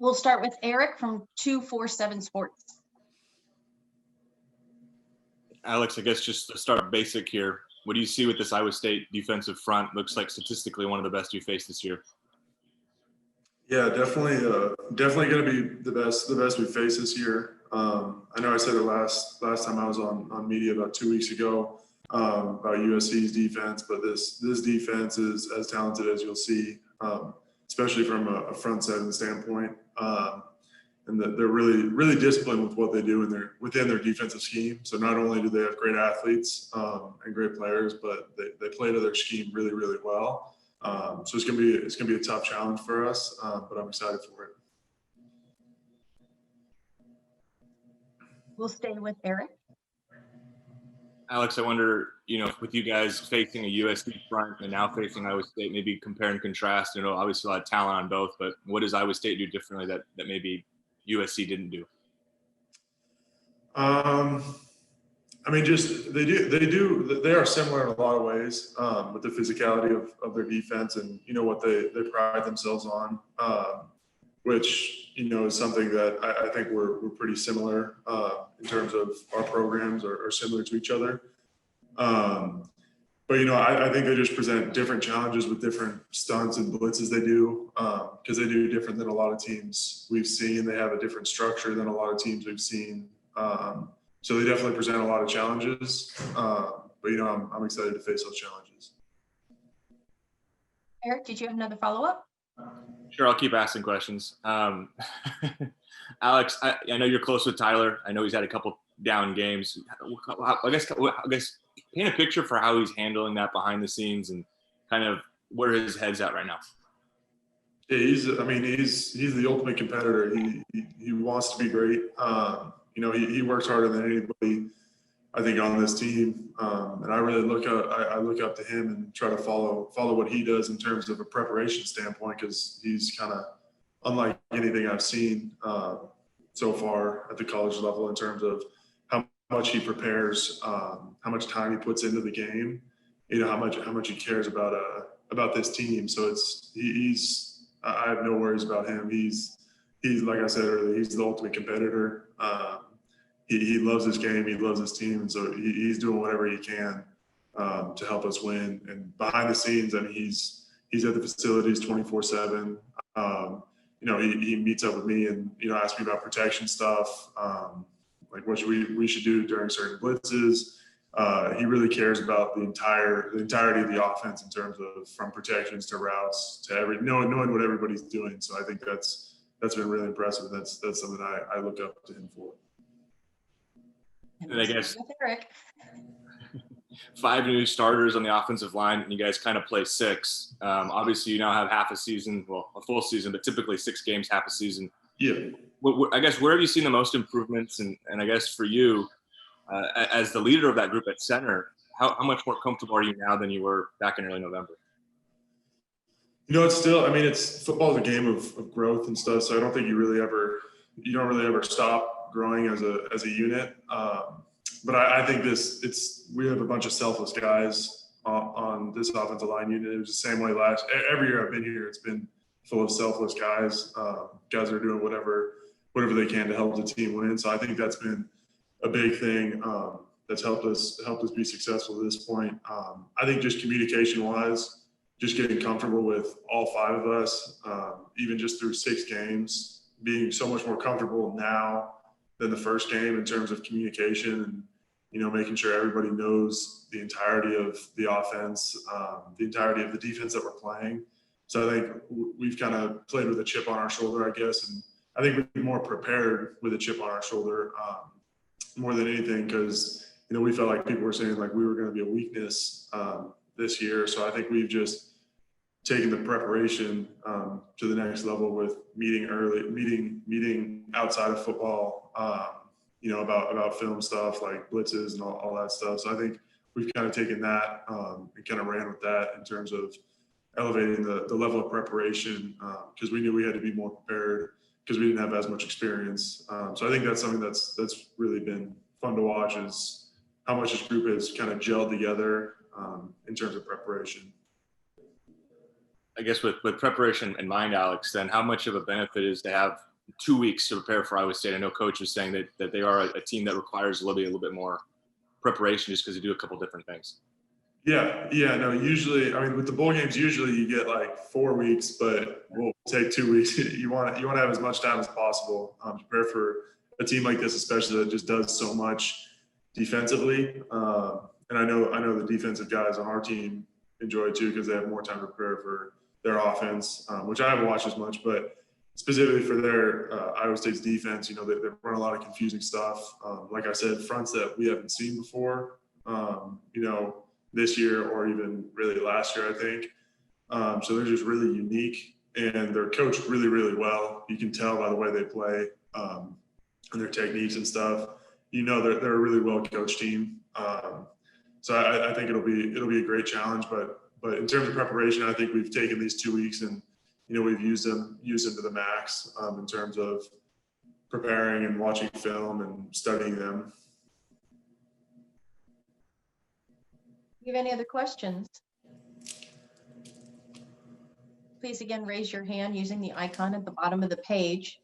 We'll start with Eric from 247 Sports. Alex, I guess just to start basic here, what do you see with this Iowa State defensive front? Looks like statistically one of the best you faced this year. Yeah, definitely going to be the best we face this year. I know I said it last time I was on media about 2 weeks ago about USC's defense, but this defense is as talented as you'll see, especially from a front seven standpoint. And that they're really disciplined with what they do within their defensive scheme. So not only do they have great athletes and great players, but they play to their scheme really well. So it's gonna be a tough challenge for us, but I'm excited for it. We'll stay with Eric. Alex, I wonder, with you guys facing a USC front and now facing Iowa State, maybe compare and contrast. Obviously a lot of talent on both, but what does Iowa State do differently that maybe USC didn't do? I mean, just they are similar in a lot of ways with the physicality of their defense and what they pride themselves on, which is something that I think we're pretty similar in terms of our programs are similar to each other. But I think they just present different challenges with different stunts and blitzes they do, because they do different than a lot of teams we've seen. They have a different structure than a lot of teams we've seen. So they definitely present a lot of challenges, but I'm excited to face those challenges. Eric, did you have another follow-up? Sure, I'll keep asking questions. Alex, I know you're close with Tyler. I know he's had a couple down games. I guess paint a picture for how he's handling that behind the scenes and kind of where his head's at right now. Yeah, he's the ultimate competitor. He wants to be great. He works harder than anybody, I think, on this team. And I really look up to him and try to follow what he does in terms of a preparation standpoint, because he's kind of unlike anything I've seen so far at the college level in terms of how much he prepares, how much time he puts into the game, how much he cares about this team. So I have no worries about him. He's like I said earlier, he's the ultimate competitor. He loves his game. He loves his team. And so he's doing whatever he can to help us win. And behind the scenes, I mean, he's at the facilities 24/7. He meets up with me and, asks me about protection stuff, like what we should do during certain blitzes. He really cares about the entirety of the offense in terms of from protections to routes to knowing what everybody's doing. So I think that's been really impressive. That's something I look up to him for. And I guess 5 new starters on the offensive line, and you guys kind of play 6. Obviously, you now have half a season, well, a full season, but typically 6 games, half a season. Yeah. I guess where have you seen the most improvements? And I guess for you, as the leader of that group at center, how much more comfortable are you now than you were back in early November? It's still, it's football is a game of growth and stuff. So I don't think you don't really ever stop growing as a unit. But I think we have a bunch of selfless guys on this offensive line unit. It was the same way every year I've been here, it's been full of selfless guys, guys that are doing whatever they can to help the team win. So I think that's been a big thing that's helped us be successful at this point. I think just communication wise, just getting comfortable with all 5 of us, even just through 6 games, being so much more comfortable now than the first game in terms of communication and, making sure everybody knows the entirety of the offense, the entirety of the defense that we're playing. So I think we've kind of played with a chip on our shoulder, I guess. And I think we've been more prepared with a chip on our shoulder more than anything because, we felt like people were saying like we were going to be a weakness this year. So I think we've just taken the preparation to the next level with meeting outside of football, about film stuff like blitzes and all that stuff. So I think we've kind of taken that and kind of ran with that in terms of elevating the level of preparation because we knew we had to be more prepared because we didn't have as much experience. So I think that's something that's really been fun to watch is how much this group has kind of gelled together in terms of preparation. I guess with preparation in mind, Alex, then how much of a benefit is to have 2 weeks to prepare for Iowa State? I know Coach was saying that they are a team that requires a little bit more preparation just because they do a couple different things. Yeah, no, usually, I mean, with the bowl games, usually you get like 4 weeks, but we'll take 2 weeks. You want to have as much time as possible to prepare for a team like this, especially that just does so much defensively. And I know the defensive guys on our team enjoy it too because they have more time to prepare for their offense, which I haven't watched as much, but specifically for their Iowa State's defense, they run a lot of confusing stuff. Like I said, fronts that we haven't seen before, this year or even really last year, I think. So they're just really unique and they're coached really, really well. You can tell by the way they play and their techniques and stuff. They're a really well coached team. So I think it'll be a great challenge. But in terms of preparation, I think we've taken these 2 weeks and we've used them to the max in terms of preparing and watching film and studying them. Do you have any other questions? Please again, raise your hand using the icon at the bottom of the page.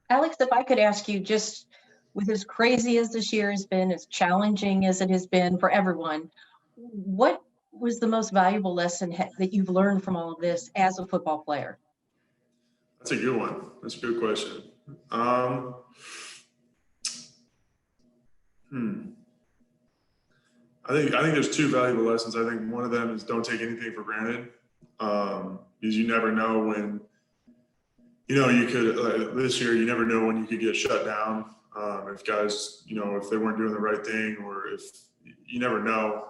Alex, if I could ask you, just with as crazy as this year has been, as challenging as it has been for everyone, what was the most valuable lesson that you've learned from all of this as a football player? That's a good one. That's a good question. I think there's two valuable lessons. I think one of them is don't take anything for granted, because you never know when, you could this year you never know when you could get shut down. If guys, if they weren't doing the right thing, or if you never know.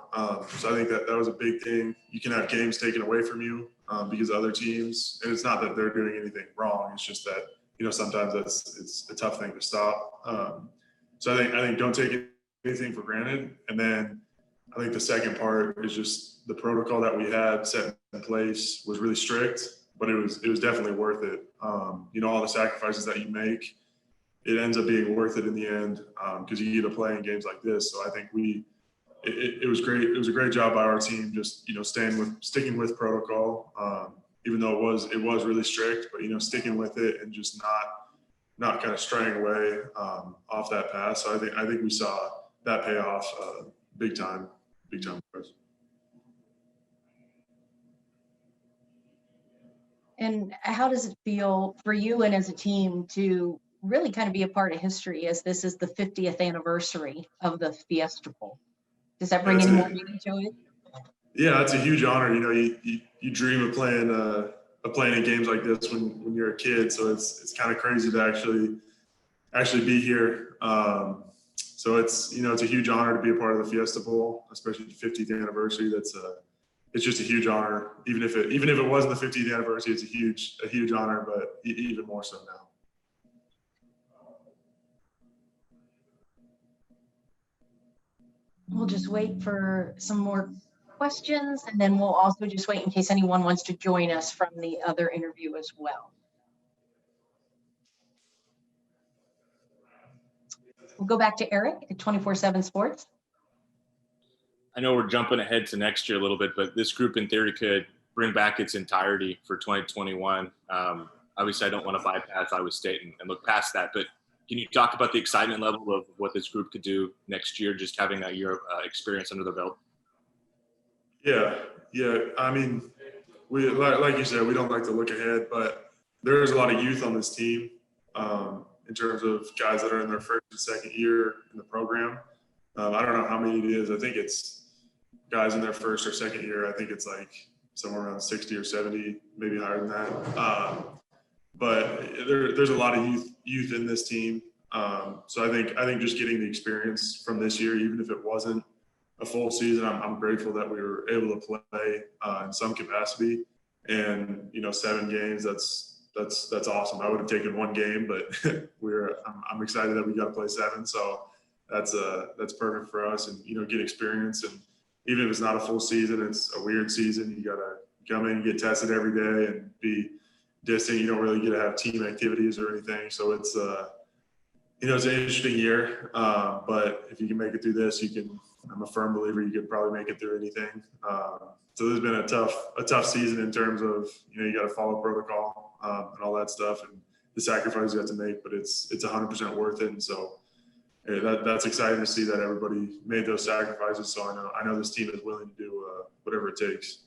So I think that was a big thing. You can have games taken away from you because other teams, and it's not that they're doing anything wrong. It's just that sometimes it's a tough thing to stop. So I think don't take anything for granted. And then I think the second part is just the protocol that we had set in place was really strict, but it was definitely worth it. All the sacrifices that you make, it ends up being worth it in the end because you get to play in games like this. So I think it was great. It was a great job by our team, just sticking with protocol, even though it was really strict. But sticking with it and just not kind of straying away off that path. So I think we saw that pay off big time for us. And how does it feel for you and as a team to really kind of be a part of history, as this is the 50th anniversary of the Fiesta Bowl? Does that bring any more meaning to it? Yeah, it's a huge honor. You dream of playing in games like this when you're a kid. So it's kind of crazy to actually be here. So it's a huge honor to be a part of the Fiesta Bowl, especially the 50th anniversary. It's just a huge honor. Even if it wasn't the 50th anniversary, it's a huge honor, but even more so now. We'll just wait for some more questions, and then we'll also just wait in case anyone wants to join us from the other interview as well. We'll go back to Eric at 24/7 Sports. I know we're jumping ahead to next year a little bit, but this group in theory could bring back its entirety for 2021. Obviously, I don't want to bypass Iowa State and look past that, but can you talk about the excitement level of what this group could do next year, just having that year of experience under their belt? Yeah. I mean, we like you said, we don't like to look ahead, but there's a lot of youth on this team in terms of guys that are in their first and second year in the program. I don't know how many it is. I think it's guys in their first or second year. I think it's like somewhere around 60 or 70, maybe higher than that. But there's a lot of youth in this team. So I think just getting the experience from this year, even if it wasn't a full season, I'm grateful that we were able to play in some capacity. And 7 games, that's awesome. I would have taken 1 game, but I'm excited that we got to play 7. So that's perfect for us, and get experience. And even if it's not a full season, it's a weird season. You got to come in and get tested every day and be distant. You don't really get to have team activities or anything. So it's it's an interesting year. But if you can make it through this, you can I'm a firm believer you could probably make it through anything. So there's been a tough season in terms of, you got to follow protocol and all that stuff and the sacrifice you have to make, but it's 100% worth it. And so that's exciting to see that everybody made those sacrifices. So I know this team is willing to do whatever it takes.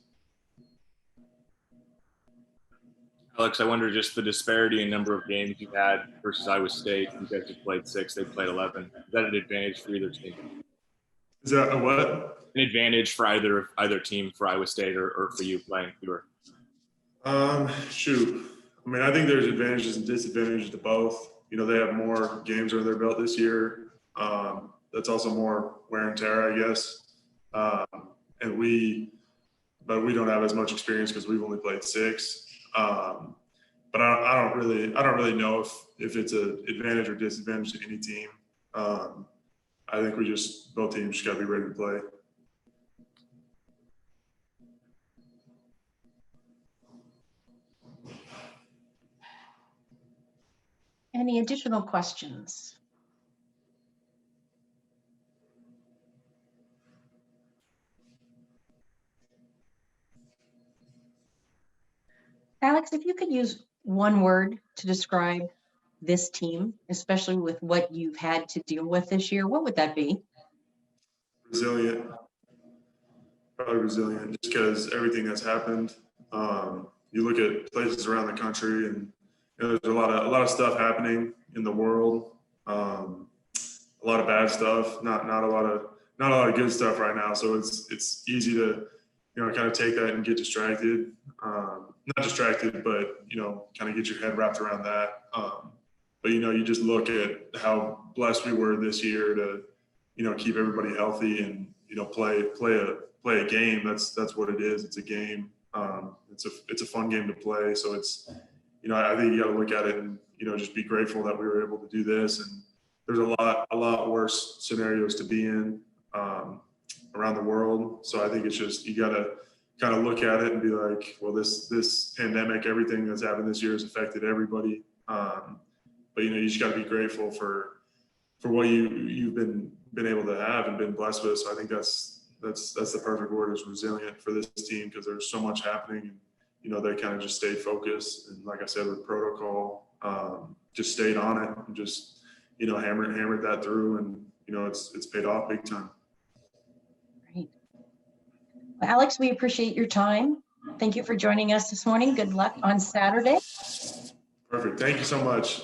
Alex, I wonder just the disparity in number of games you've had versus Iowa State. You guys have played 6, they played 11. Is that an advantage for either team? Is that a what? An advantage for either team, for Iowa State or for you playing fewer? Shoot. I mean, I think there's advantages and disadvantages to both. They have more games under their belt this year. That's also more wear and tear, I guess. But we don't have as much experience because we've only played 6. But I don't really know if it's an advantage or disadvantage to any team. I think both teams just got to be ready to play. Any additional questions? Alex, if you could use one word to describe this team, especially with what you've had to deal with this year, what would that be? Resilient. Probably resilient, just because everything that's happened. You look at places around the country, and there's a lot of stuff happening in the world. A lot of bad stuff, not a lot of good stuff right now. So it's easy to kind of take that and get distracted. Not distracted, but kind of get your head wrapped around that. But you just look at how blessed we were this year to keep everybody healthy and play a game. That's what it is. It's a game. It's a fun game to play. So it's I think you got to look at it and just be grateful that we were able to do this. And there's a lot worse scenarios to be in around the world. So I think it's just you got to kind of look at it and be like, well, this pandemic, everything that's happened this year has affected everybody. But you just got to be grateful for what you've been able to have and been blessed with. So I think that's the perfect word, is resilient for this team, because there's so much happening. And, they kind of just stayed focused. And like I said, with protocol, just stayed on it and just, hammered that through. And, it's paid off big time. Great. Well, Alex, we appreciate your time. Thank you for joining us this morning. Good luck on Saturday. Perfect. Thank you so much.